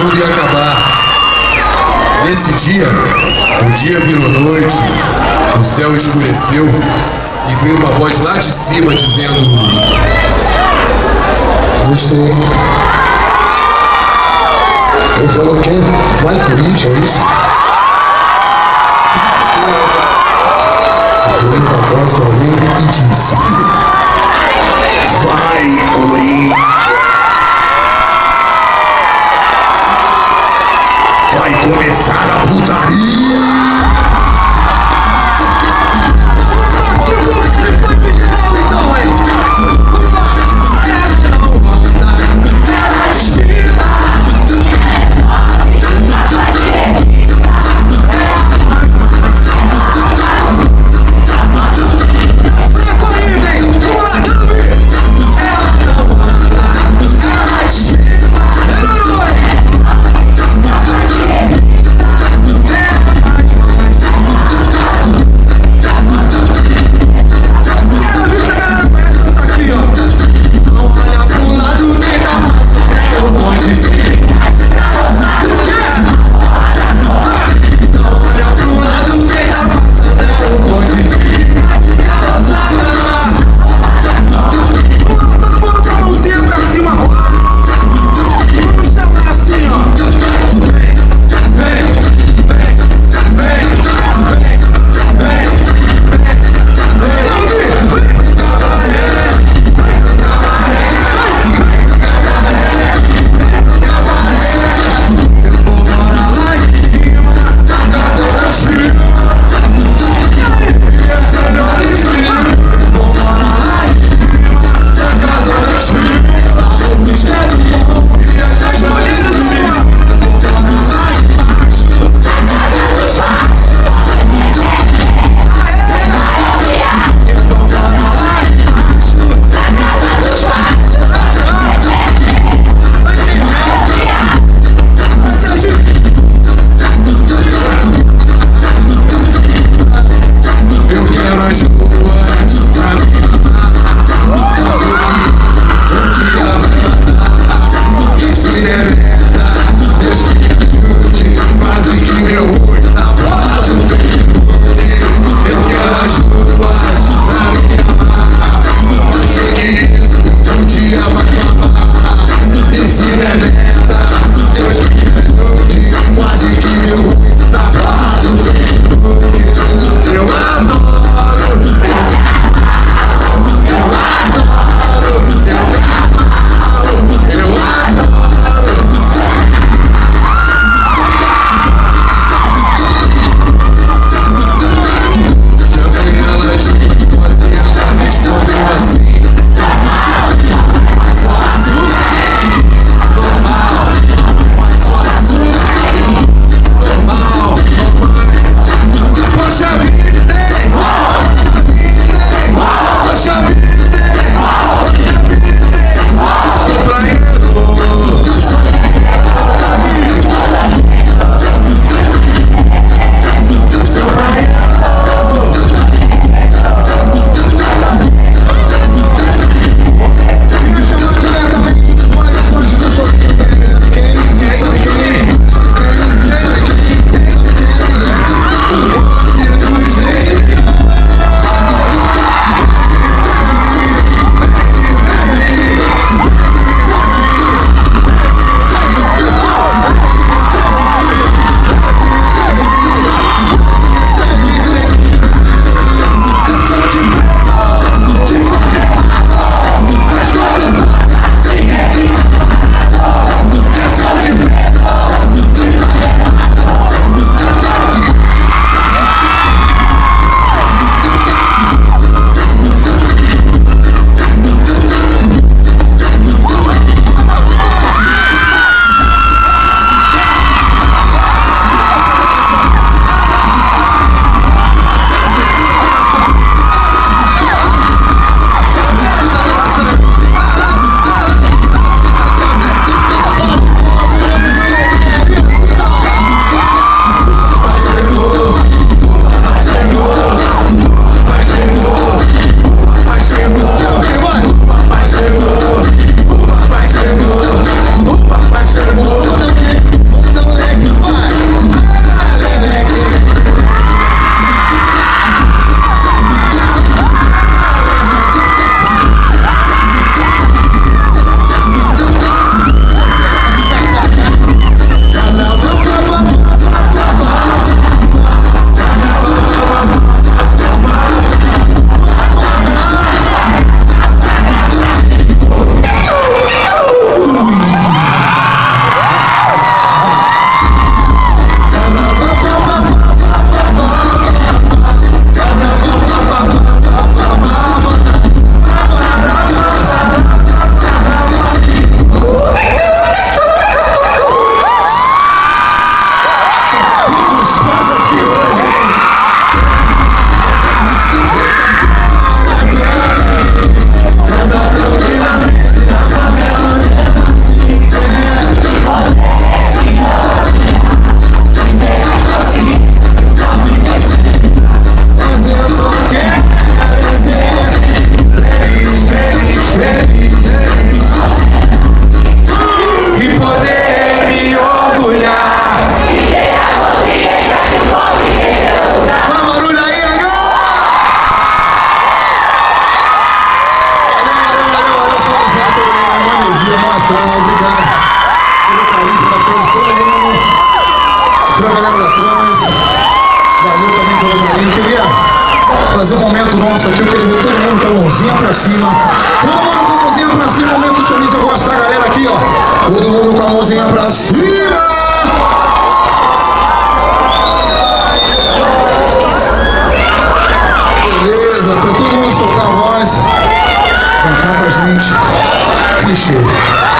mundo ia acabar. Nesse dia, o dia virou noite, o céu escureceu e veio uma voz lá de cima dizendo: Gostei. Ele falou que vai Corinthians, é isso? Eu olhei pra voz do alguém e disse: vai Corinthians! Vai começar a putaria! Pra galera da trans. Valeu também pelo carinho. Queria fazer um momento nosso aqui. Eu queria ver todo mundo com a mãozinha pra cima. Todo mundo com a mãozinha pra cima. Momento sorriso. Eu gosto da galera aqui, ó. Todo mundo com a mãozinha pra cima. Beleza, pra todo mundo soltar a voz. Cantar com a gente. Clichê.